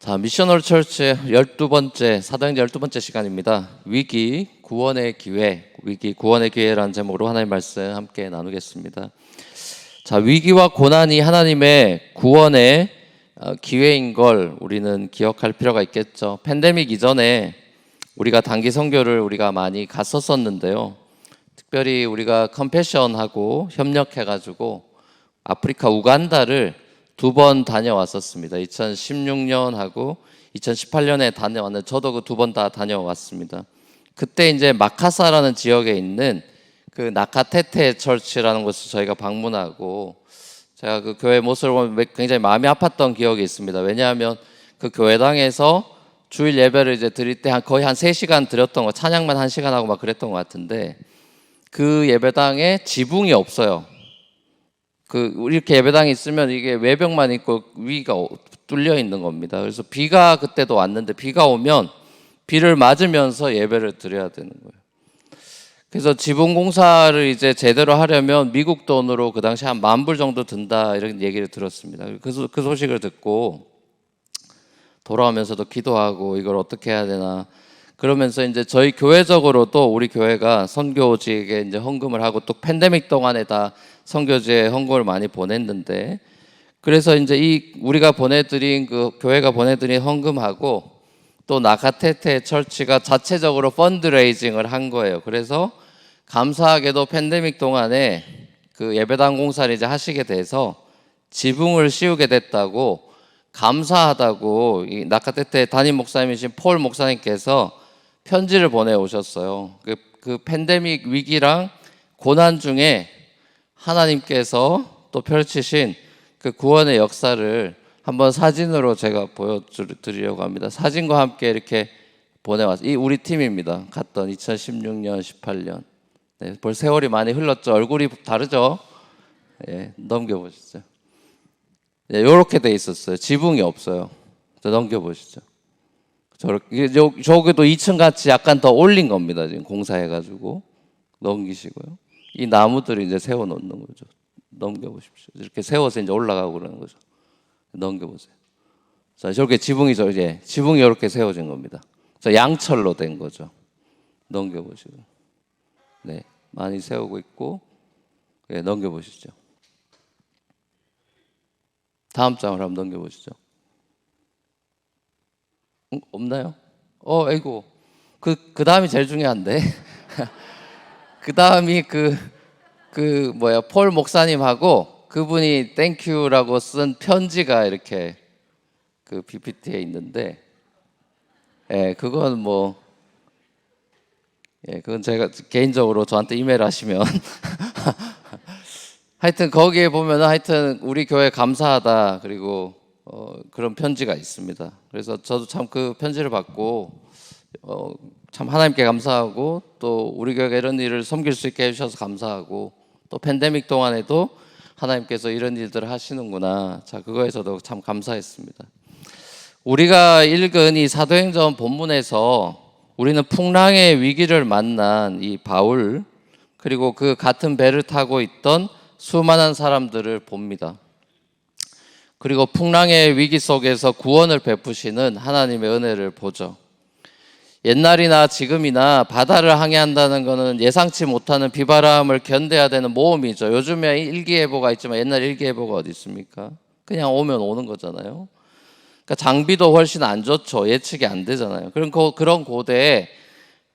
자, 미셔널 철치의 12번째, 사도행전 12번째 시간입니다. 위기 구원의 기회, 위기 구원의 기회라는 제목으로 하나님의 말씀 함께 나누겠습니다. 자, 위기와 고난이 하나님의 구원의 기회인 걸 우리는 기억할 필요가 있겠죠. 팬데믹 이전에 우리가 단기 선교를 우리가 많이 갔었었는데요. 특별히 우리가 컴패션하고 협력해가지고 아프리카 우간다를 2번 다녀왔었습니다. 2016년하고 2018년에 다녀왔는데 저도 그 2번 다 다녀왔습니다. 그때 이제 마카사라는 지역에 있는 그 나카테테 철치라는 곳을 저희가 방문하고 제가 그 교회 모습을 보면 굉장히 마음이 아팠던 기억이 있습니다. 왜냐하면 그 교회당에서 주일 예배를 이제 드릴 때 거의 한 3시간 드렸던 거, 찬양만 1시간 하고 막 그랬던 것 같은데 그 예배당에 지붕이 없어요. 이렇게 예배당이 있으면 이게 외벽만 있고 위가 뚫려 있는 겁니다. 그래서 비가 그때도 왔는데 비가 오면 비를 맞으면서 예배를 드려야 되는 거예요. 그래서 지붕 공사를 이제 제대로 하려면 미국 돈으로 그 당시 한 10,000불 정도 든다 이런 얘기를 들었습니다. 그 소식을 듣고 돌아오면서도 기도하고 이걸 어떻게 해야 되나 그러면서 이제 저희 교회적으로도 우리 교회가 선교지에 이제 헌금을 하고 또 팬데믹 동안에 다 선교지에 헌금을 많이 보냈는데 그래서 이제 우리가 보내드린 그 교회가 보내드린 헌금하고 또 나카테테 철치가 자체적으로 펀드레이징을 한 거예요. 그래서 감사하게도 팬데믹 동안에 그 예배당 공사를 이제 하시게 돼서 지붕을 씌우게 됐다고 감사하다고 이 나카테테 담임 목사님이신 폴 목사님께서 편지를 보내오셨어요. 그 팬데믹 위기랑 고난 중에 하나님께서 또 펼치신 그 구원의 역사를 한번 사진으로 제가 보여드리려고 합니다. 사진과 함께 이렇게 보내왔어요. 이 우리 팀입니다. 갔던 2016년, 18년. 네, 벌써 세월이 많이 흘렀죠. 얼굴이 다르죠? 네, 넘겨보시죠. 네, 이렇게 돼 있었어요. 지붕이 없어요. 넘겨보시죠. 저기도 2층 같이 약간 더 올린 겁니다. 지금 공사해가지고 넘기시고요. 이 나무들을 이제 세워 놓는 거죠. 넘겨보십시오. 이렇게 세워서 이제 올라가고 그러는 거죠. 넘겨보세요. 자, 저렇게 지붕이 이렇게 세워진 겁니다. 자, 양철로 된 거죠. 넘겨보시고. 네, 많이 세우고 있고, 네, 넘겨보시죠. 다음 장을 한번 넘겨보시죠. 없나요? 아이고. 그 다음이 제일 중요한데. 그 다음이 폴 목사님하고 그분이 땡큐라고 쓴 편지가 이렇게 그 PPT에 있는데, 그건 그건 제가 개인적으로 저한테 이메일 하시면 하여튼 거기에 보면 하여튼 우리 교회 감사하다 그리고 그런 편지가 있습니다. 그래서 저도 참 그 편지를 받고 참 하나님께 감사하고 또 우리 교회가 이런 일을 섬길 수 있게 해주셔서 감사하고 또 팬데믹 동안에도 하나님께서 이런 일들을 하시는구나. 자, 그거에서도 참 감사했습니다. 우리가 읽은 이 사도행전 본문에서 우리는 풍랑의 위기를 만난 이 바울 그리고 그 같은 배를 타고 있던 수많은 사람들을 봅니다. 그리고 풍랑의 위기 속에서 구원을 베푸시는 하나님의 은혜를 보죠. 옛날이나 지금이나 바다를 항해한다는 것은 예상치 못하는 비바람을 견뎌야 되는 모험이죠. 요즘에 일기예보가 있지만 옛날 일기예보가 어디 있습니까? 그냥 오면 오는 거잖아요. 그러니까 장비도 훨씬 안 좋죠. 예측이 안 되잖아요. 그런 고대에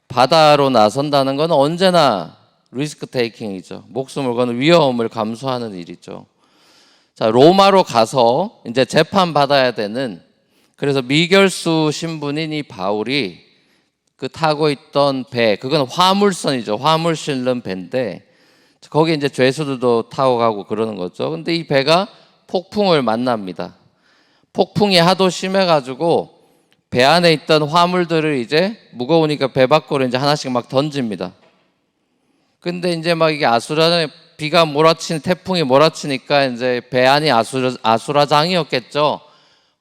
바다로 나선다는 것은 언제나 리스크 테이킹이죠. 목숨을 거는 위험을 감수하는 일이죠. 자, 로마로 가서 이제 재판 받아야 되는 그래서 미결수 신분인 이 바울이 그 타고 있던 배, 그건 화물선이죠. 화물 실는 배인데 거기 이제 죄수들도 타고 가고 그러는 거죠. 근데 이 배가 폭풍을 만납니다. 폭풍이 하도 심해가지고 배 안에 있던 화물들을 이제 무거우니까 배 밖으로 이제 하나씩 막 던집니다. 근데 이제 막 이게 비가 태풍이 몰아치니까 이제 배 안이 아수라장이었겠죠.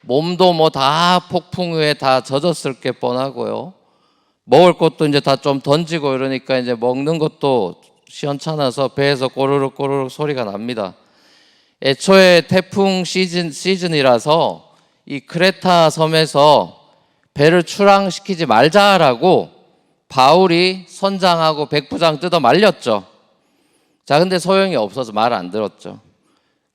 몸도 다 폭풍 위에 다 젖었을 게 뻔하고요. 먹을 것도 이제 다 좀 던지고 이러니까 이제 먹는 것도 시원찮아서 배에서 꼬르륵 꼬르륵 소리가 납니다. 애초에 태풍 시즌이라서 이 크레타 섬에서 배를 출항시키지 말자라고 바울이 선장하고 백부장 뜯어 말렸죠. 자, 근데 소용이 없어서 말 안 들었죠.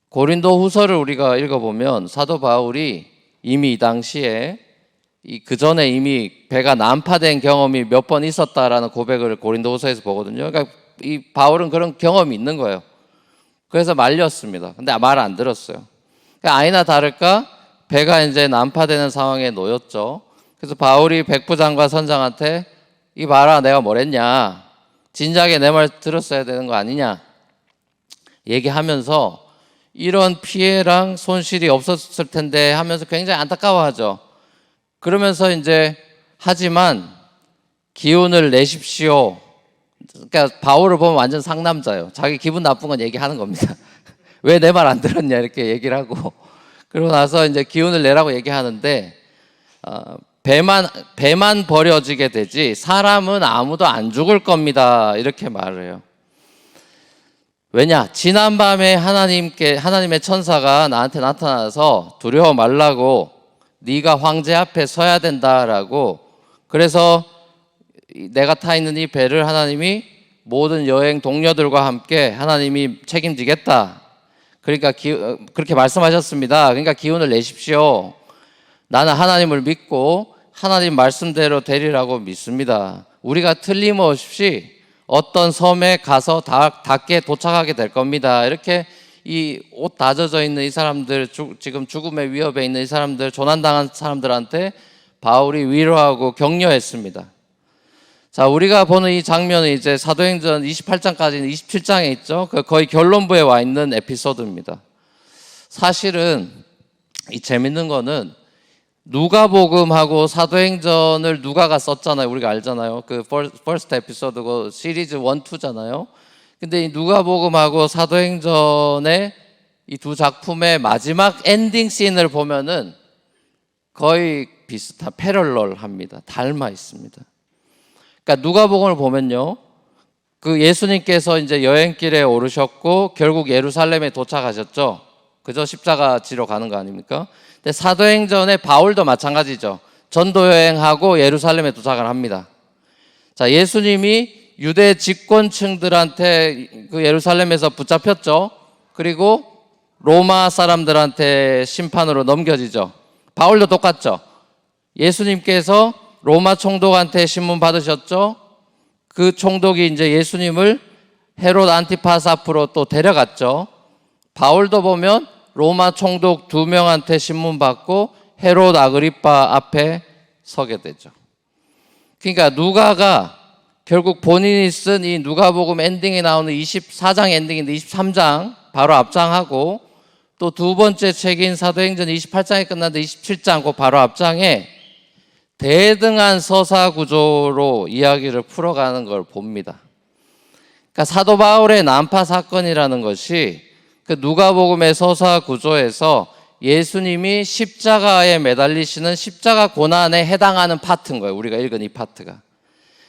고린도 후서를 우리가 읽어보면 사도 바울이 이미 이 당시에 그 전에 이미 배가 난파된 경험이 몇 번 있었다라는 고백을 고린도 후서에서 보거든요. 그러니까 이 바울은 그런 경험이 있는 거예요. 그래서 말렸습니다. 근데 말 안 들었어요. 그러니까 아니나 다를까 배가 이제 난파되는 상황에 놓였죠. 그래서 바울이 백부장과 선장한테 이 봐라, 내가 뭐랬냐, 진작에 내 말 들었어야 되는 거 아니냐 얘기하면서 이런 피해랑 손실이 없었을 텐데 하면서 굉장히 안타까워하죠. 그러면서 이제 하지만 기운을 내십시오. 그러니까 바울을 보면 완전 상남자예요. 자기 기분 나쁜 건 얘기하는 겁니다. 왜 내 말 안 들었냐 이렇게 얘기를 하고, 그러고 나서 이제 기운을 내라고 얘기하는데 배만 버려지게 되지 사람은 아무도 안 죽을 겁니다 이렇게 말을 해요. 왜냐? 지난밤에 하나님의 천사가 나한테 나타나서 두려워 말라고, 네가 황제 앞에 서야 된다라고, 그래서 내가 타 있는 이 배를 하나님이 모든 여행 동료들과 함께 하나님이 책임지겠다. 그러니까 그렇게 말씀하셨습니다. 그러니까 기운을 내십시오. 나는 하나님을 믿고 하나님 말씀대로 되리라고 믿습니다. 우리가 틀림없이 어떤 섬에 가서 닿게 도착하게 될 겁니다. 이렇게 이 옷 다 젖어 있는 이 사람들, 지금 죽음의 위협에 있는 이 사람들, 조난당한 사람들한테 바울이 위로하고 격려했습니다. 자, 우리가 보는 이 장면은 이제 사도행전 28장까지는 27장에 있죠. 거의 결론부에 와 있는 에피소드입니다. 사실은 이 재밌는 거는 누가복음하고 사도행전을 누가가 썼잖아요. 우리가 알잖아요. 그 퍼스트 에피소드고 시리즈 1, 2잖아요. 근데 이 누가복음하고 사도행전의 이 두 작품의 마지막 엔딩 씬을 보면은 거의 비슷한 패럴럴합니다. 닮아 있습니다. 그러니까 누가복음을 보면요, 그 예수님께서 이제 여행길에 오르셨고 결국 예루살렘에 도착하셨죠. 그저 십자가 지러 가는 거 아닙니까? 근데 사도행전의 바울도 마찬가지죠. 전도 여행하고 예루살렘에 도착을 합니다. 자, 예수님이 유대 집권층들한테 그 예루살렘에서 붙잡혔죠. 그리고 로마 사람들한테 심판으로 넘겨지죠. 바울도 똑같죠. 예수님께서 로마 총독한테 신문 받으셨죠. 그 총독이 이제 예수님을 헤롯 안티파스 앞으로 또 데려갔죠. 바울도 보면 로마 총독 2명한테 신문 받고 헤롯 아그리파 앞에 서게 되죠. 그러니까 누가가 결국 본인이 쓴 이 누가복음 엔딩에 나오는 24장 엔딩인데 23장 바로 앞장하고, 또 두 번째 책인 사도행전 28장에 끝났는데 27장 그 바로 앞장에 대등한 서사 구조로 이야기를 풀어가는 걸 봅니다. 그러니까 사도 바울의 난파 사건이라는 것이 그 누가복음의 서사 구조에서 예수님이 십자가에 매달리시는 십자가 고난에 해당하는 파트인 거예요. 우리가 읽은 이 파트가.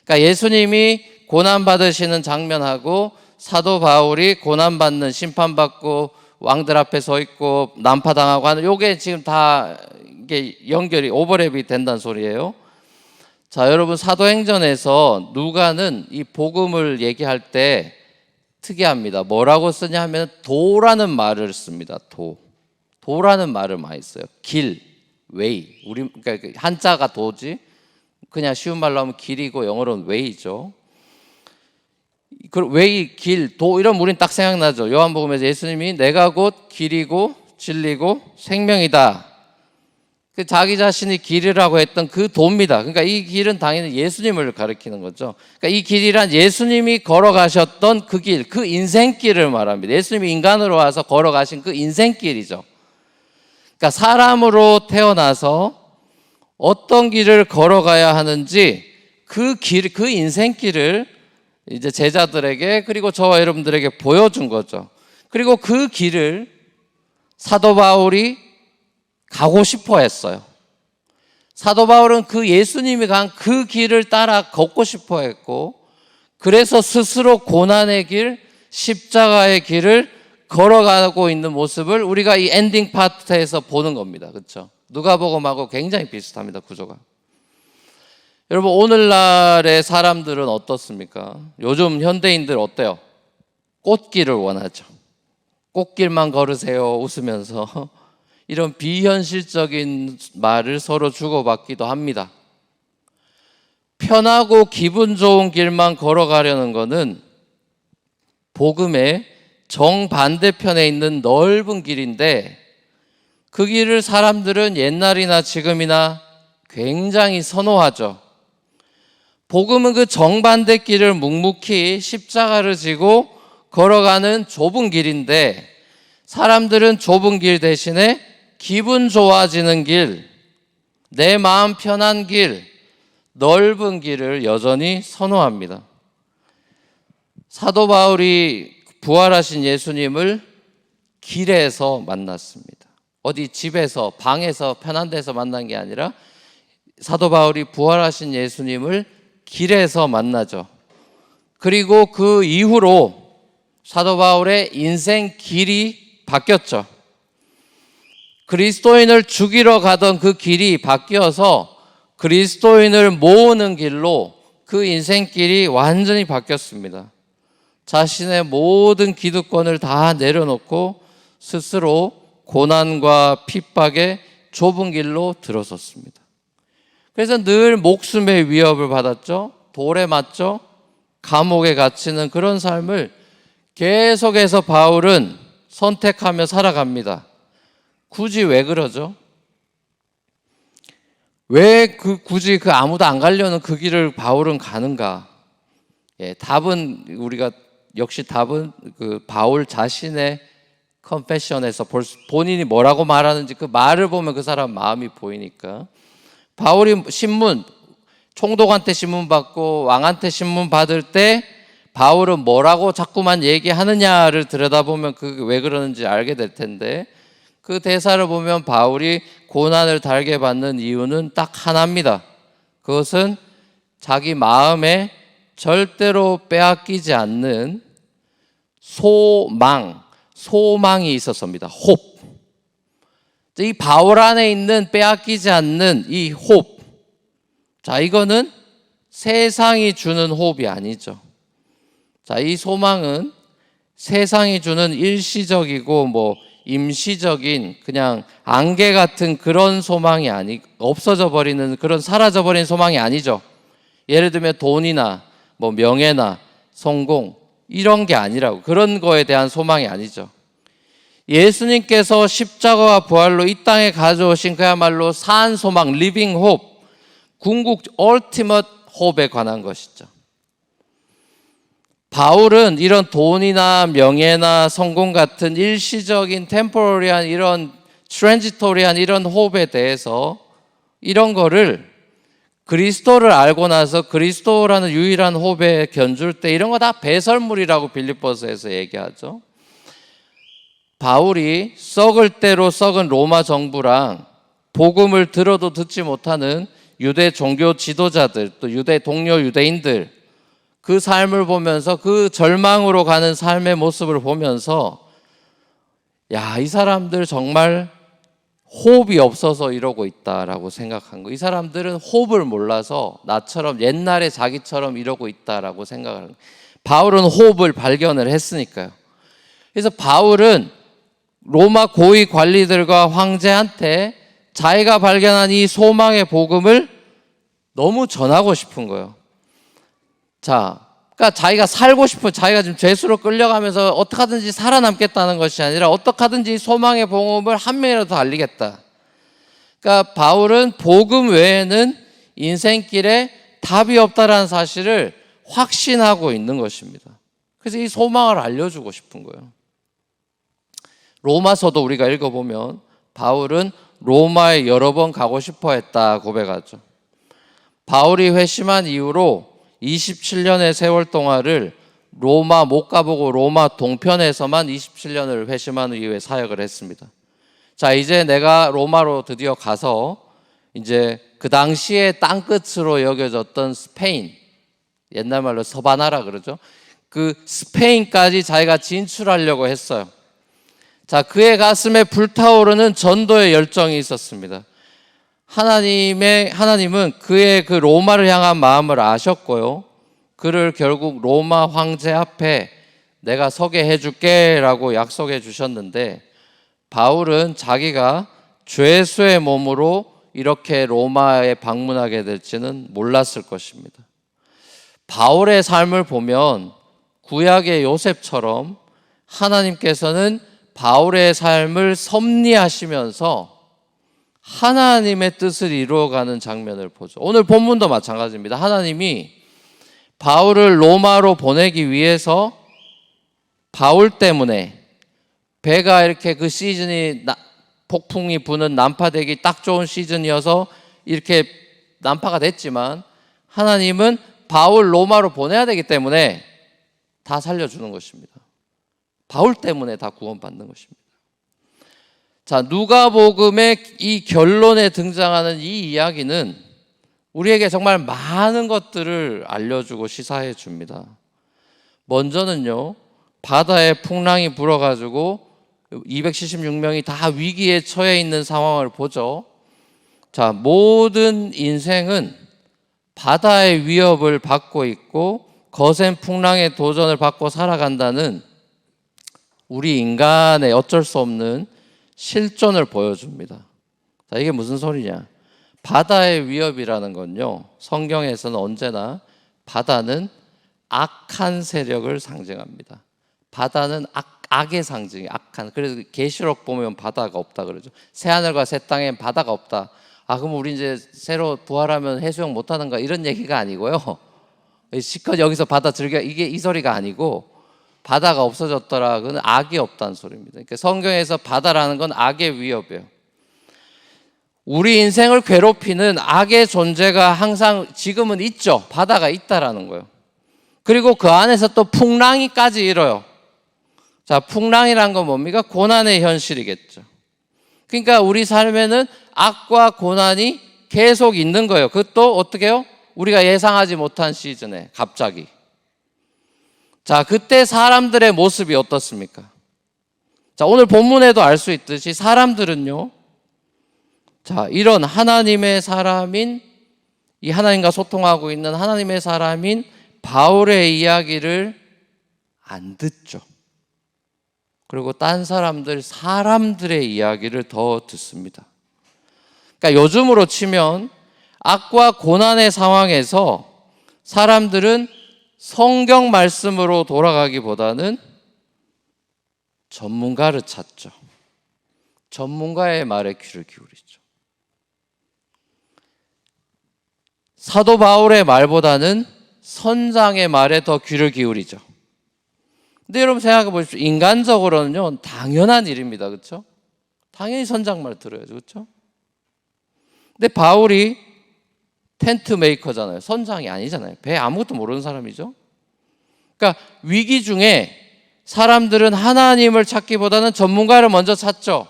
그러니까 예수님이 고난 받으시는 장면하고 사도 바울이 고난 받는, 심판받고 왕들 앞에 서 있고 난파당하고 하는, 요게 지금 다 이게 연결이 오버랩이 된다는 소리예요. 자, 여러분, 사도행전에서 누가는 이 복음을 얘기할 때 특이합니다. 뭐라고 쓰냐 하면 도라는 말을 씁니다. 도라는 말을 많이 써요. 길, 웨이. 그러니까 한자가 도지. 그냥 쉬운 말로 하면 길이고 영어로는 웨이죠. 그 웨이, 길, 도 이런 우린 딱 생각나죠. 요한복음에서 예수님이 내가 곧 길이고 진리고 생명이다. 그 자기 자신이 길이라고 했던 그 도입니다. 그러니까 이 길은 당연히 예수님을 가리키는 거죠. 그러니까 이 길이란 예수님이 걸어가셨던 그 길, 그 인생길을 말합니다. 예수님이 인간으로 와서 걸어가신 그 인생길이죠. 그러니까 사람으로 태어나서 어떤 길을 걸어가야 하는지 그 길, 그 인생길을 이제 제자들에게 그리고 저와 여러분들에게 보여준 거죠. 그리고 그 길을 사도 바울이 가고 싶어 했어요. 사도 바울은 그 예수님이 간 그 길을 따라 걷고 싶어 했고, 그래서 스스로 고난의 길, 십자가의 길을 걸어가고 있는 모습을 우리가 이 엔딩 파트에서 보는 겁니다. 그렇죠? 누가복음하고 굉장히 비슷합니다, 구조가. 여러분, 오늘날의 사람들은 어떻습니까? 요즘 현대인들 어때요? 꽃길을 원하죠. 꽃길만 걸으세요 웃으면서 이런 비현실적인 말을 서로 주고받기도 합니다. 편하고 기분 좋은 길만 걸어가려는 것은 복음의 정반대편에 있는 넓은 길인데, 그 길을 사람들은 옛날이나 지금이나 굉장히 선호하죠. 복음은 그 정반대 길을 묵묵히 십자가를 지고 걸어가는 좁은 길인데, 사람들은 좁은 길 대신에 기분 좋아지는 길, 내 마음 편한 길, 넓은 길을 여전히 선호합니다. 사도 바울이 부활하신 예수님을 길에서 만났습니다. 어디 집에서, 방에서, 편한 데서 만난 게 아니라 사도 바울이 부활하신 예수님을 길에서 만나죠. 그리고 그 이후로 사도 바울의 인생 길이 바뀌었죠. 그리스도인을 죽이러 가던 그 길이 바뀌어서 그리스도인을 모으는 길로 그 인생길이 완전히 바뀌었습니다. 자신의 모든 기득권을 다 내려놓고 스스로 고난과 핍박의 좁은 길로 들어섰습니다. 그래서 늘 목숨의 위협을 받았죠. 돌에 맞죠. 감옥에 갇히는 그런 삶을 계속해서 바울은 선택하며 살아갑니다. 굳이 왜 그러죠? 왜 굳이 아무도 안 가려는 그 길을 바울은 가는가? 답은 그 바울 자신의 컨페션에서 본인이 뭐라고 말하는지 그 말을 보면 그 사람 마음이 보이니까. 바울이 총독한테 신문 받고 왕한테 신문 받을 때 바울은 뭐라고 자꾸만 얘기하느냐를 들여다보면 그게 왜 그러는지 알게 될 텐데, 그 대사를 보면 바울이 고난을 달게 받는 이유는 딱 하나입니다. 그것은 자기 마음에 절대로 빼앗기지 않는 소망이 있었습니다. 홉. 이 바울 안에 있는 빼앗기지 않는 이 홉. 자, 이거는 세상이 주는 홉이 아니죠. 자, 이 소망은 세상이 주는 일시적이고 임시적인 그냥 안개 같은 그런 소망이 없어져 버리는 그런 사라져 버린 소망이 아니죠. 예를 들면 돈이나 명예나 성공 이런 게 아니라고, 그런 거에 대한 소망이 아니죠. 예수님께서 십자가와 부활로 이 땅에 가져오신 그야말로 산 소망, 리빙 홉, 궁극 얼티밋 홉에 관한 것이죠. 바울은 이런 돈이나 명예나 성공 같은 일시적인 템포러리한 이런 트랜지토리한 이런 홉에 대해서 이런 거를 그리스도를 알고 나서 그리스도라는 유일한 홉에 견줄 때 이런 거 다 배설물이라고 빌립보서에서 얘기하죠. 바울이 썩을 대로 썩은 로마 정부랑 복음을 들어도 듣지 못하는 유대 종교 지도자들, 또 유대 동료 유대인들, 그 삶을 보면서 그 절망으로 가는 삶의 모습을 보면서 이 사람들 정말 호흡이 없어서 이러고 있다라고 생각한 거. 이 사람들은 호흡을 몰라서 나처럼 옛날에 자기처럼 이러고 있다라고 생각하는 거예요. 바울은 호흡을 발견을 했으니까요. 그래서 바울은 로마 고위 관리들과 황제한테 자기가 발견한 이 소망의 복음을 너무 전하고 싶은 거예요. 그러니까 자기가 살고 싶은, 자기가 지금 죄수로 끌려가면서 어떻게 하든지 살아남겠다는 것이 아니라 어떻게 하든지 소망의 복음을 한 명이라도 더 알리겠다. 그러니까 바울은 복음 외에는 인생길에 답이 없다라는 사실을 확신하고 있는 것입니다. 그래서 이 소망을 알려주고 싶은 거예요. 로마서도 우리가 읽어보면 바울은 로마에 여러 번 가고 싶어 했다 고백하죠. 바울이 회심한 이후로 27년의 세월 동안을 로마 못 가보고 로마 동편에서만 27년을 회심한 이후에 사역을 했습니다. 자, 이제 내가 로마로 드디어 가서 이제 그 당시에 땅끝으로 여겨졌던 스페인, 옛날 말로 서바나라 그러죠. 그 스페인까지 자기가 진출하려고 했어요. 자, 그의 가슴에 불타오르는 전도의 열정이 있었습니다. 하나님은 그의 그 로마를 향한 마음을 아셨고요. 그를 결국 로마 황제 앞에 내가 서게 해줄게 라고 약속해 주셨는데, 바울은 자기가 죄수의 몸으로 이렇게 로마에 방문하게 될지는 몰랐을 것입니다. 바울의 삶을 보면 구약의 요셉처럼 하나님께서는 바울의 삶을 섭리하시면서 하나님의 뜻을 이루어가는 장면을 보죠. 오늘 본문도 마찬가지입니다. 하나님이 바울을 로마로 보내기 위해서 바울 때문에 배가 이렇게 그 시즌이 폭풍이 부는 난파되기 딱 좋은 시즌이어서 이렇게 난파가 됐지만, 하나님은 바울 로마로 보내야 되기 때문에 다 살려주는 것입니다. 바울 때문에 다 구원받는 것입니다. 자, 누가복음의 이 결론에 등장하는 이 이야기는 우리에게 정말 많은 것들을 알려주고 시사해 줍니다. 먼저는요, 바다에 풍랑이 불어가지고 276명이 다 위기에 처해 있는 상황을 보죠. 자, 모든 인생은 바다의 위협을 받고 있고 거센 풍랑의 도전을 받고 살아간다는 우리 인간의 어쩔 수 없는 실존을 보여줍니다. 자, 이게 무슨 소리냐? 바다의 위협이라는 건요, 성경에서는 언제나 바다는 악한 세력을 상징합니다. 바다는 악의 상징이 악한. 그래서 계시록 보면 바다가 없다 그러죠. 새 하늘과 새 땅엔 바다가 없다. 그럼 우리 이제 새로 부활하면 해수욕 못 하는가, 이런 얘기가 아니고요. 시컷 여기서 바다 즐겨, 이게 이 소리가 아니고, 바다가 없어졌더라, 그건 악이 없다는 소리입니다. 그러니까 성경에서 바다라는 건 악의 위협이에요. 우리 인생을 괴롭히는 악의 존재가 항상 지금은 있죠. 바다가 있다라는 거예요. 그리고 그 안에서 또 풍랑이까지 일어요. 자, 풍랑이란 건 뭡니까? 고난의 현실이겠죠. 그러니까 우리 삶에는 악과 고난이 계속 있는 거예요. 그것도 어떻게 해요? 우리가 예상하지 못한 시즌에 갑자기. 자, 그때 사람들의 모습이 어떻습니까? 자, 오늘 본문에도 알 수 있듯이 사람들은요, 자, 이런 하나님의 사람인, 이 하나님과 소통하고 있는 하나님의 사람인 바울의 이야기를 안 듣죠. 그리고 딴 사람들의 이야기를 더 듣습니다. 그러니까 요즘으로 치면 악과 고난의 상황에서 사람들은 성경 말씀으로 돌아가기보다는 전문가를 찾죠. 전문가의 말에 귀를 기울이죠. 사도 바울의 말보다는 선장의 말에 더 귀를 기울이죠. 근데 여러분 생각해 보십시오. 인간적으로는요, 당연한 일입니다. 그렇죠? 당연히 선장 말 들어야죠. 그렇죠? 근데 바울이 텐트 메이커잖아요. 선장이 아니잖아요. 배에 아무것도 모르는 사람이죠. 그러니까 위기 중에 사람들은 하나님을 찾기보다는 전문가를 먼저 찾죠.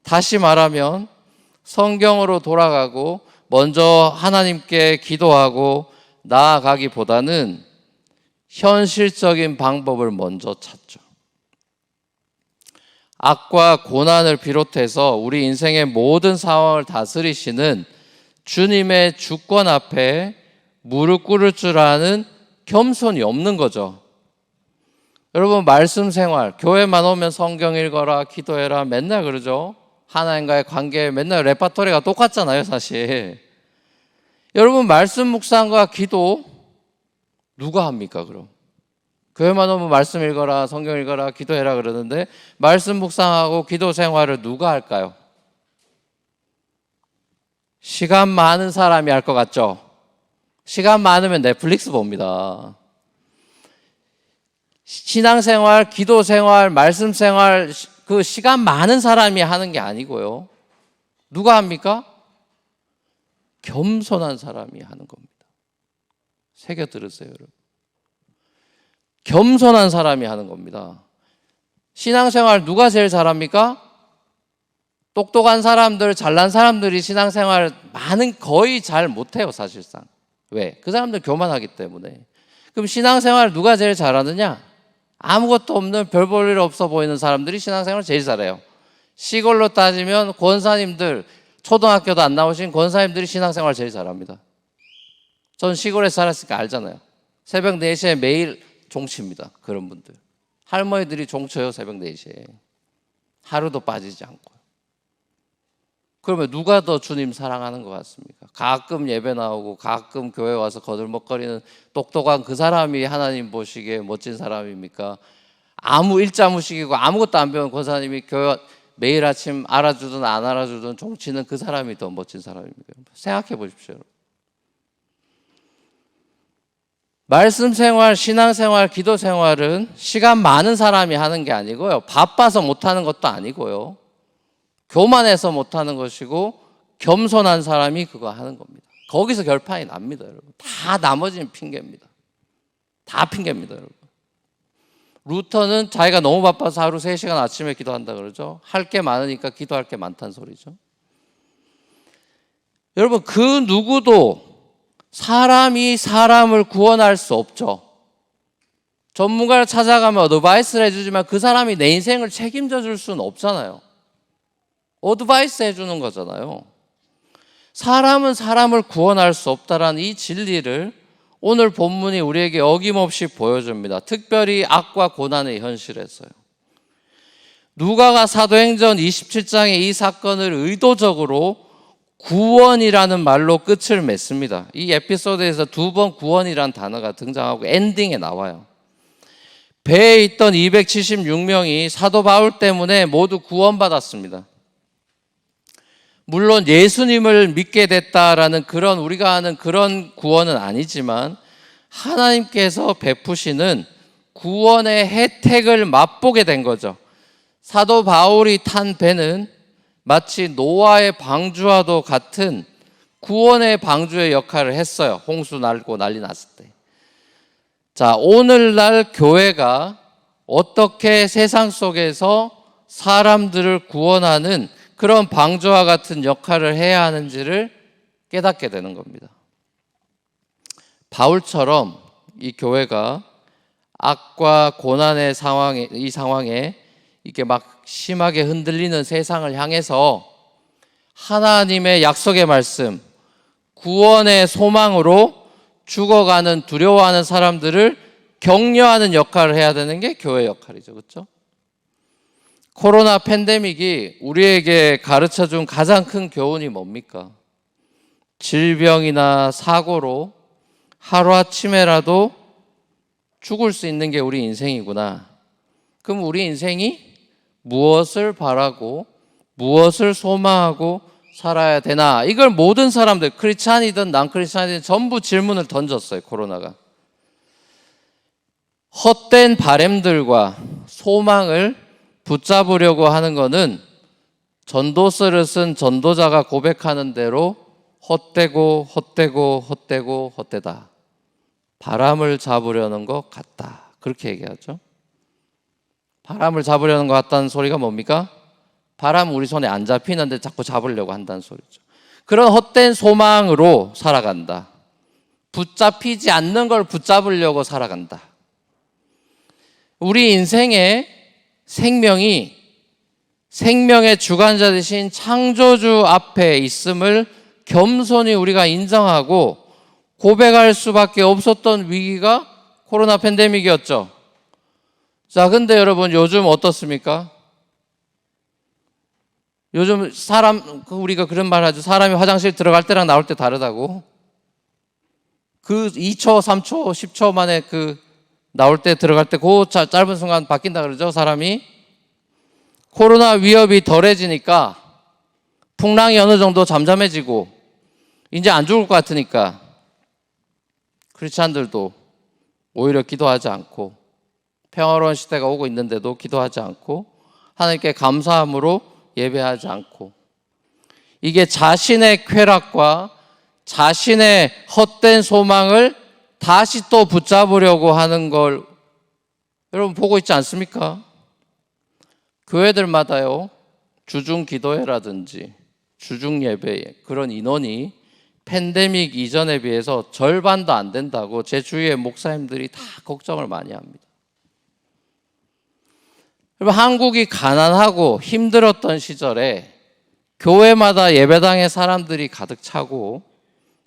다시 말하면 성경으로 돌아가고 먼저 하나님께 기도하고 나아가기보다는 현실적인 방법을 먼저 찾죠. 악과 고난을 비롯해서 우리 인생의 모든 상황을 다스리시는 주님의 주권 앞에 무릎 꿇을 줄 아는 겸손이 없는 거죠. 여러분, 말씀 생활, 교회만 오면 성경 읽어라, 기도해라, 맨날 그러죠. 하나님과의 관계 맨날 레파토리가 똑같잖아요, 사실. 여러분, 말씀 묵상과 기도 누가 합니까, 그럼? 교회만 오면 말씀 읽어라, 성경 읽어라, 기도해라 그러는데 말씀 묵상하고 기도 생활을 누가 할까요? 시간 많은 사람이 할 것 같죠? 시간 많으면 넷플릭스 봅니다. 신앙생활, 기도생활, 말씀생활, 그 시간 많은 사람이 하는 게 아니고요. 누가 합니까? 겸손한 사람이 하는 겁니다. 새겨 들으세요, 여러분. 겸손한 사람이 하는 겁니다. 신앙생활 누가 제일 잘합니까? 똑똑한 사람들, 잘난 사람들이 신앙생활 거의 잘 못해요, 사실상. 왜? 그 사람들 교만하기 때문에. 그럼 신앙생활 누가 제일 잘하느냐? 아무것도 없는 별 볼 일 없어 보이는 사람들이 신앙생활을 제일 잘해요. 시골로 따지면 권사님들, 초등학교도 안 나오신 권사님들이 신앙생활 제일 잘합니다. 전 시골에서 살았으니까 알잖아요. 새벽 4시에 매일 종칩니다. 그런 분들. 할머니들이 종쳐요, 새벽 4시에. 하루도 빠지지 않고. 그러면 누가 더 주님 사랑하는 것 같습니까? 가끔 예배 나오고 가끔 교회 와서 거들먹거리는 똑똑한 그 사람이 하나님 보시기에 멋진 사람입니까? 아무 일자무식이고 아무것도 안 배운 권사님이 교회 매일 아침 알아주든 안 알아주든 종치는 그 사람이 더 멋진 사람입니까? 생각해 보십시오. 말씀 생활, 신앙 생활, 기도 생활은 시간 많은 사람이 하는 게 아니고요. 바빠서 못하는 것도 아니고요. 교만해서 못하는 것이고 겸손한 사람이 그거 하는 겁니다. 거기서 결판이 납니다, 여러분. 다 나머지는 핑계입니다. 다 핑계입니다, 여러분. 루터는 자기가 너무 바빠서 하루 3시간 아침에 기도한다 그러죠. 할 게 많으니까 기도할 게 많다는 소리죠. 여러분, 그 누구도 사람이 사람을 구원할 수 없죠. 전문가를 찾아가면 어드바이스를 해주지만 그 사람이 내 인생을 책임져 줄 수는 없잖아요. 어드바이스 해주는 거잖아요. 사람은 사람을 구원할 수 없다라는 이 진리를 오늘 본문이 우리에게 어김없이 보여줍니다. 특별히 악과 고난의 현실에서요. 누가가 사도행전 27장에 이 사건을 의도적으로 구원이라는 말로 끝을 맺습니다. 이 에피소드에서 2번 구원이라는 단어가 등장하고 엔딩에 나와요. 배에 있던 276명이 사도 바울 때문에 모두 구원받았습니다. 물론 예수님을 믿게 됐다라는 그런 우리가 아는 그런 구원은 아니지만 하나님께서 베푸시는 구원의 혜택을 맛보게 된 거죠. 사도 바울이 탄 배는 마치 노아의 방주와도 같은 구원의 방주의 역할을 했어요. 홍수 날고 난리 났을 때. 자, 오늘날 교회가 어떻게 세상 속에서 사람들을 구원하는 그런 방주와 같은 역할을 해야 하는지를 깨닫게 되는 겁니다. 바울처럼 이 교회가 악과 고난의 이 상황에 이렇게 막 심하게 흔들리는 세상을 향해서 하나님의 약속의 말씀, 구원의 소망으로 죽어가는 두려워하는 사람들을 격려하는 역할을 해야 되는 게 교회 역할이죠. 그렇죠? 코로나 팬데믹이 우리에게 가르쳐준 가장 큰 교훈이 뭡니까? 질병이나 사고로 하루아침에라도 죽을 수 있는 게 우리 인생이구나. 그럼 우리 인생이 무엇을 바라고 무엇을 소망하고 살아야 되나? 이걸 모든 사람들, 크리스찬이든 난크리스찬이든 전부 질문을 던졌어요, 코로나가. 헛된 바램들과 소망을 붙잡으려고 하는 것은 전도서를 쓴 전도자가 고백하는 대로 헛되고 헛되고 헛되고 헛되다. 바람을 잡으려는 것 같다. 그렇게 얘기하죠. 바람을 잡으려는 것 같다는 소리가 뭡니까? 바람 우리 손에 안 잡히는데 자꾸 잡으려고 한다는 소리죠. 그런 헛된 소망으로 살아간다. 붙잡히지 않는 걸 붙잡으려고 살아간다. 우리 인생의 생명이 생명의 주관자 되신 창조주 앞에 있음을 겸손히 우리가 인정하고 고백할 수밖에 없었던 위기가 코로나 팬데믹이었죠. 자, 근데 여러분 요즘 어떻습니까? 요즘 우리가 그런 말 하죠. 사람이 화장실 들어갈 때랑 나올 때 다르다고. 그 2초, 3초, 10초 만에 나올 때 들어갈 때 그 짧은 순간 바뀐다 그러죠, 사람이. 코로나 위협이 덜해지니까 풍랑이 어느 정도 잠잠해지고 이제 안 죽을 것 같으니까 크리스찬들도 오히려 기도하지 않고 평화로운 시대가 오고 있는데도 기도하지 않고 하나님께 감사함으로 예배하지 않고 이게 자신의 쾌락과 자신의 헛된 소망을 다시 또 붙잡으려고 하는 걸 여러분 보고 있지 않습니까? 교회들마다요 주중 기도회라든지 주중 예배 그런 인원이 팬데믹 이전에 비해서 절반도 안 된다고 제 주위의 목사님들이 다 걱정을 많이 합니다. 여러분 한국이 가난하고 힘들었던 시절에 교회마다 예배당에 사람들이 가득 차고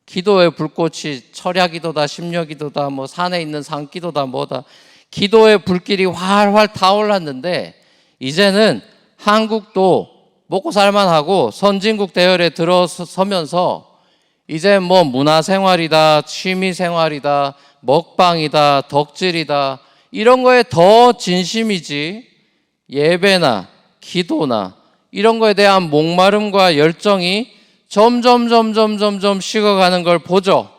기도의 불꽃이 철야기도다, 심려기도다, 뭐 산에 있는 산기도다, 뭐다, 기도의 불길이 활활 타올랐는데 이제는 한국도 먹고 살만하고 선진국 대열에 들어서면서 이제 뭐 문화생활이다, 취미생활이다, 먹방이다, 덕질이다, 이런 거에 더 진심이지 예배나 기도나 이런 거에 대한 목마름과 열정이 점점 식어가는 걸 보죠.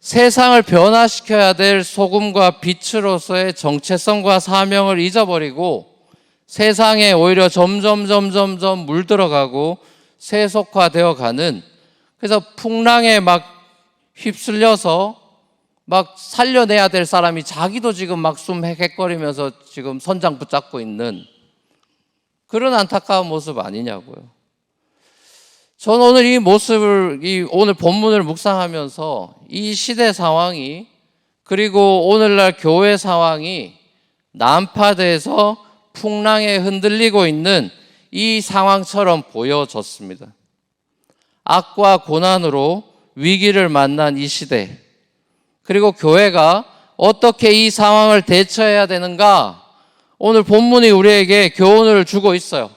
세상을 변화시켜야 될 소금과 빛으로서의 정체성과 사명을 잊어버리고 세상에 오히려 점점 물들어가고 세속화되어 가는, 그래서 풍랑에 막 휩쓸려서 막 살려내야 될 사람이 자기도 지금 막 숨 헥헥거리면서 지금 선장 붙잡고 있는 그런 안타까운 모습 아니냐고요. 저는 오늘 이 모습을, 오늘 본문을 묵상하면서 이 시대 상황이, 그리고 오늘날 교회 상황이 난파돼서 풍랑에 흔들리고 있는 이 상황처럼 보여졌습니다. 악과 고난으로 위기를 만난 이 시대, 그리고 교회가 어떻게 이 상황을 대처해야 되는가, 오늘 본문이 우리에게 교훈을 주고 있어요.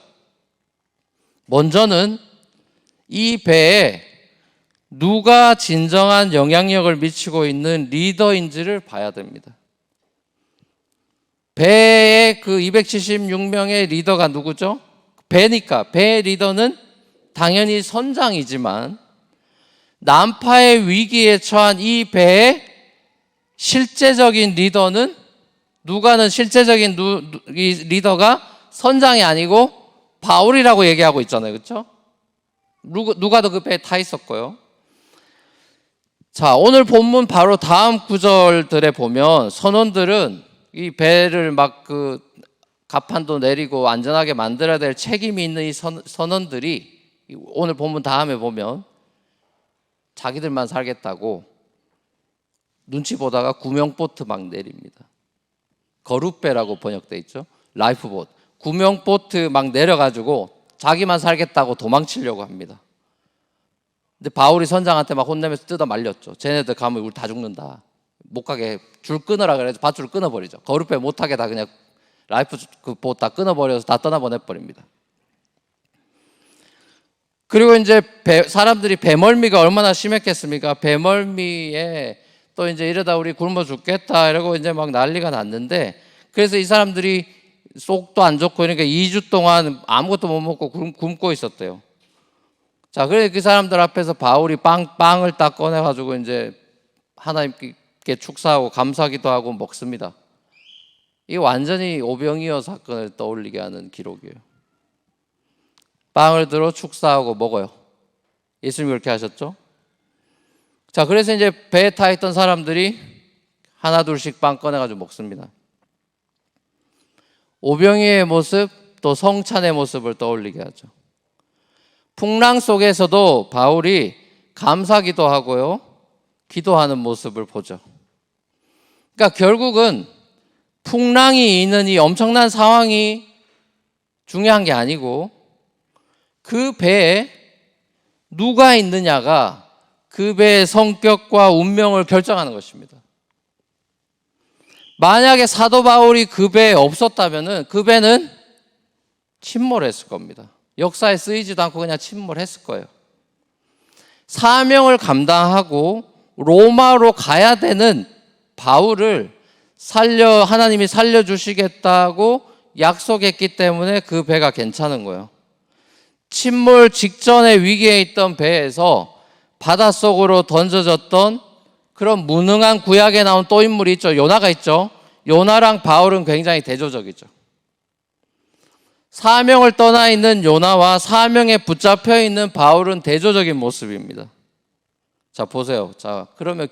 먼저는 이 배에 누가 진정한 영향력을 미치고 있는 리더인지를 봐야 됩니다. 배의 그 276명의 리더가 누구죠? 배니까 배의 리더는 당연히 선장이지만 난파의 위기에 처한 이 배의 실제적인 리더는 누가는 실제적인 이 리더가 선장이 아니고 바울이라고 얘기하고 있잖아요. 그렇죠? 누가도 그 배에 타 있었고요. 자, 오늘 본문 바로 다음 구절들에 보면 선원들은 이 배를 막 그 갑판도 내리고 안전하게 만들어야 될 책임이 있는 이 선원들이 오늘 본문 다음에 보면 자기들만 살겠다고 눈치 보다가 구명보트 막 내립니다. 거룻배라고 번역돼 있죠. 라이프보트. 구명보트 막 내려가지고 자기만 살겠다고 도망치려고 합니다. 근데 바울이 선장한테 막 혼내면서 뜯어 말렸죠. 쟤네들 가면 우리 다 죽는다. 못 가게 줄 끊으라 그래서 밧줄을 끊어버리죠. 거룻배 못하게 다 그냥 라이프 그 보트 다 끊어버려서 다 떠나보내버립니다. 그리고 이제 사람들이 배멀미가 얼마나 심했겠습니까? 배멀미에 또 이제 이러다 우리 굶어 죽겠다 이러고 이제 막 난리가 났는데, 그래서 이 사람들이 속도 안 좋고 그러니까 2주 동안 아무것도 못 먹고 굶고 있었대요. 자, 그래서 그 사람들 앞에서 바울이 빵을 딱 꺼내가지고 이제 하나님께 축사하고 감사기도 하고 먹습니다. 이게 완전히 오병이어 사건을 떠올리게 하는 기록이에요. 빵을 들어 축사하고 먹어요. 예수님이 그렇게 하셨죠? 자, 그래서 이제 배에 타 있던 사람들이 하나 둘씩 빵 꺼내가지고 먹습니다. 오병이의 모습, 또 성찬의 모습을 떠올리게 하죠. 풍랑 속에서도 바울이 감사기도 하고요, 기도하는 모습을 보죠. 그러니까 결국은 풍랑이 있는 이 엄청난 상황이 중요한 게 아니고 그 배에 누가 있느냐가 그 배의 성격과 운명을 결정하는 것입니다. 만약에 사도 바울이 그 배에 없었다면 그 배는 침몰했을 겁니다. 역사에 쓰이지도 않고 그냥 침몰했을 거예요. 사명을 감당하고 로마로 가야 되는 바울을 하나님이 살려주시겠다고 약속했기 때문에 그 배가 괜찮은 거예요. 침몰 직전의 위기에 있던 배에서 바닷속으로 던져졌던 그런 무능한 구약에 나온 또 인물이 있죠. 요나가 있죠. 요나랑 바울은 굉장히 대조적이죠. 사명을 떠나 있는 요나와 사명에 붙잡혀 있는 바울은 대조적인 모습입니다. 자, 보세요. 자, 그러면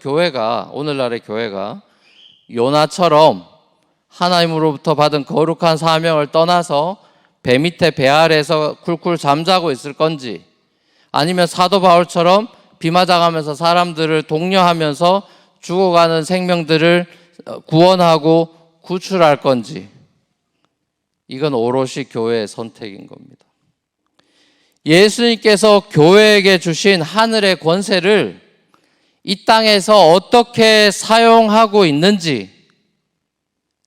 오늘날의 교회가 요나처럼 하나님으로부터 받은 거룩한 사명을 떠나서 배 밑에 배 아래에서 쿨쿨 잠자고 있을 건지, 아니면 사도 바울처럼 비 맞아가면서 사람들을 독려하면서 죽어가는 생명들을 구원하고 구출할 건지, 이건 오롯이 교회의 선택인 겁니다. 예수님께서 교회에게 주신 하늘의 권세를 이 땅에서 어떻게 사용하고 있는지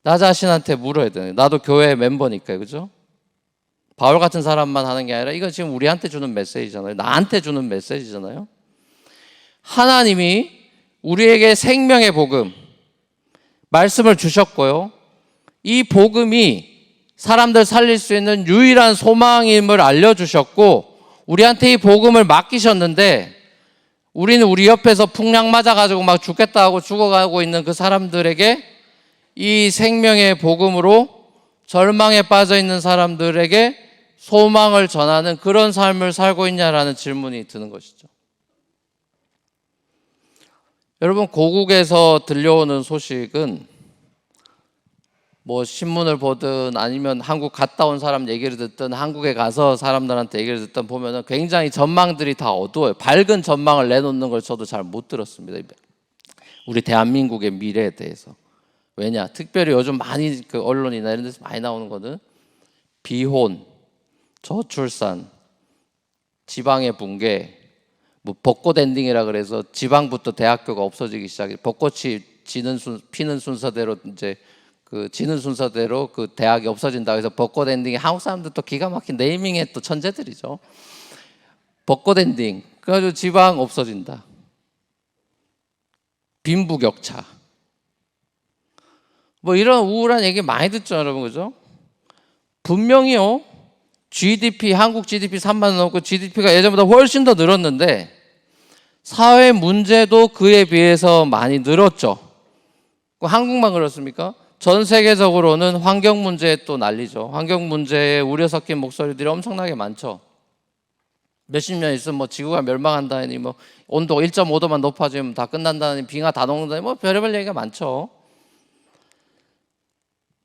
나 자신한테 물어야 되는 거예요. 나도 교회 멤버니까, 그죠? 바울 같은 사람만 하는 게 아니라 이건 지금 우리한테 주는 메시지잖아요. 나한테 주는 메시지잖아요. 하나님이 우리에게 생명의 복음, 말씀을 주셨고요. 이 복음이 사람들 살릴 수 있는 유일한 소망임을 알려주셨고 우리한테 이 복음을 맡기셨는데 우리는 우리 옆에서 풍랑 맞아가지고 막 죽겠다 하고 죽어가고 있는 그 사람들에게 이 생명의 복음으로 절망에 빠져 있는 사람들에게 소망을 전하는 그런 삶을 살고 있냐라는 질문이 드는 것이죠. 여러분, 고국에서 들려오는 소식은 뭐 신문을 보든 아니면 한국 갔다 온 사람 얘기를 듣든 한국에 가서 사람들한테 얘기를 듣든 보면은 굉장히 전망들이 다 어두워요. 밝은 전망을 내놓는 걸 저도 잘 못 들었습니다. 우리 대한민국의 미래에 대해서. 왜냐? 특별히 요즘 많이 그 언론이나 이런 데서 많이 나오는 거는 비혼, 저출산, 지방의 붕괴, 뭐 벚꽃 엔딩이라 그래서 지방부터 대학교가 없어지기 시작해. 벚꽃이 피는 순서대로 이제 그 지는 순서대로 그 대학이 없어진다 해서 벚꽃 엔딩이 한국 사람들 또 기가 막힌 네이밍에 또 천재들이죠. 벚꽃 엔딩. 그래가지고 지방 없어진다. 빈부격차. 뭐 이런 우울한 얘기 많이 듣죠, 여러분, 그죠? 분명히요. GDP, 한국 GDP 3만 원 넘고 GDP가 예전보다 훨씬 더 늘었는데 사회 문제도 그에 비해서 많이 늘었죠. 한국만 그렇습니까? 전 세계적으로는 환경 문제에 또 난리죠. 환경 문제에 우려 섞인 목소리들이 엄청나게 많죠. 몇십 년 있으면 뭐 지구가 멸망한다니, 뭐 온도가 1.5도만 높아지면 다 끝난다니, 빙하 다 녹는다니, 뭐 별의별 얘기가 많죠.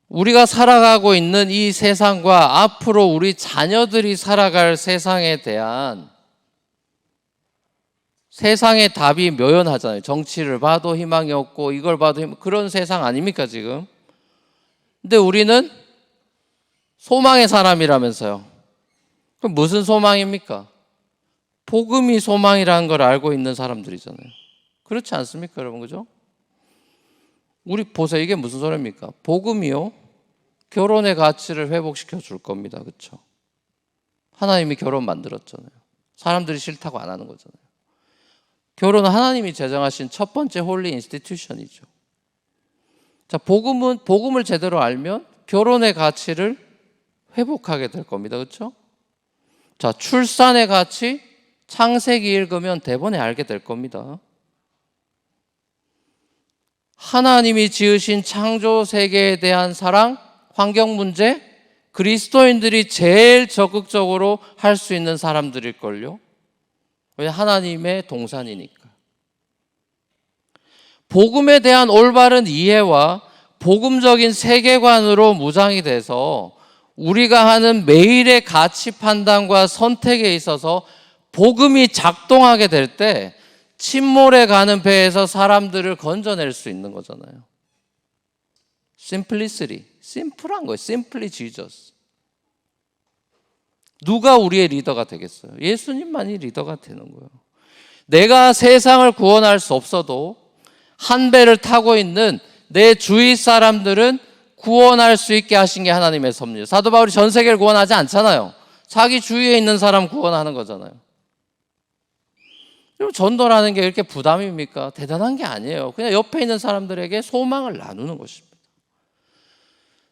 우리가 살아가고 있는 이 세상과 앞으로 우리 자녀들이 살아갈 세상에 대한 세상의 답이 묘연하잖아요. 정치를 봐도 희망이 없고 이걸 봐도 그런 세상 아닙니까 지금? 근데 우리는 소망의 사람이라면서요. 그럼 무슨 소망입니까? 복음이 소망이라는 걸 알고 있는 사람들이잖아요. 그렇지 않습니까 여러분, 그죠? 우리 보세요. 이게 무슨 소리입니까? 복음이요, 결혼의 가치를 회복시켜 줄 겁니다. 그렇죠? 하나님이 결혼 만들었잖아요. 사람들이 싫다고 안 하는 거잖아요. 결혼은 하나님이 제정하신 첫 번째 홀리 인스티튜션이죠. 자, 복음을 제대로 알면 결혼의 가치를 회복하게 될 겁니다. 그렇죠? 자, 출산의 가치 창세기 읽으면 대번에 알게 될 겁니다. 하나님이 지으신 창조 세계에 대한 사랑, 환경 문제, 그리스도인들이 제일 적극적으로 할 수 있는 사람들일걸요. 왜? 하나님의 동산이니까. 복음에 대한 올바른 이해와 복음적인 세계관으로 무장이 돼서 우리가 하는 매일의 가치 판단과 선택에 있어서 복음이 작동하게 될 때 침몰해 가는 배에서 사람들을 건져낼 수 있는 거잖아요. Simplicity, 심플한 거예요. Simply Jesus. 누가 우리의 리더가 되겠어요? 예수님만이 리더가 되는 거예요. 내가 세상을 구원할 수 없어도 한 배를 타고 있는 내 주위 사람들은 구원할 수 있게 하신 게 하나님의 섭리예요. 사도 바울이 전 세계를 구원하지 않잖아요. 자기 주위에 있는 사람 구원하는 거잖아요. 전도라는 게 이렇게 부담입니까? 대단한 게 아니에요. 그냥 옆에 있는 사람들에게 소망을 나누는 것입니다.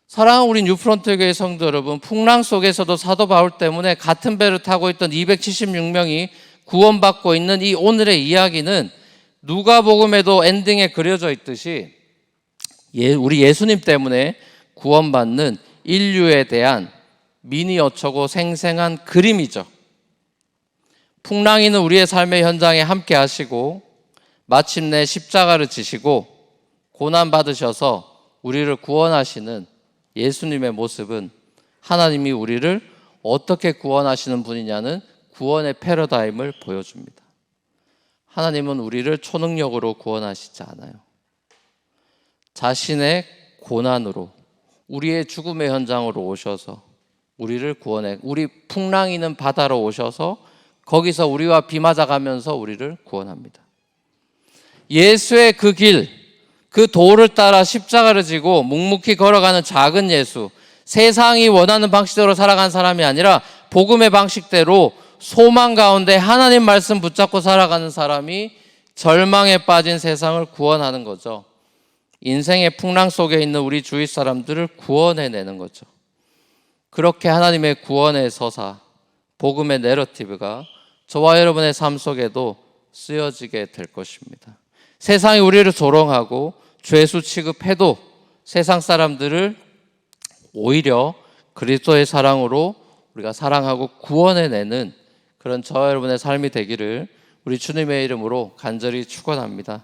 사랑하는 우리 뉴프런트 교회 성도 여러분, 풍랑 속에서도 사도 바울 때문에 같은 배를 타고 있던 276명이 구원받고 있는 이 오늘의 이야기는 누가복음에도 엔딩에 그려져 있듯이 우리 예수님 때문에 구원받는 인류에 대한 미니어처고 생생한 그림이죠. 풍랑이는 우리의 삶의 현장에 함께 하시고 마침내 십자가를 지시고 고난받으셔서 우리를 구원하시는 예수님의 모습은 하나님이 우리를 어떻게 구원하시는 분이냐는 구원의 패러다임을 보여줍니다. 하나님은 우리를 초능력으로 구원하시지 않아요. 자신의 고난으로 우리의 죽음의 현장으로 오셔서 우리를 구원해, 우리 풍랑이는 바다로 오셔서 거기서 우리와 비 맞아가면서 우리를 구원합니다. 예수의 그 길, 그 도를 따라 십자가를 지고 묵묵히 걸어가는 작은 예수, 세상이 원하는 방식대로 살아가는 사람이 아니라 복음의 방식대로 소망 가운데 하나님 말씀 붙잡고 살아가는 사람이 절망에 빠진 세상을 구원하는 거죠. 인생의 풍랑 속에 있는 우리 주위 사람들을 구원해내는 거죠. 그렇게 하나님의 구원의 서사, 복음의 내러티브가 저와 여러분의 삶 속에도 쓰여지게 될 것입니다. 세상이 우리를 조롱하고 죄수 취급해도 세상 사람들을 오히려 그리스도의 사랑으로 우리가 사랑하고 구원해내는 그런 저와 여러분의 삶이 되기를 우리 주님의 이름으로 간절히 축원합니다.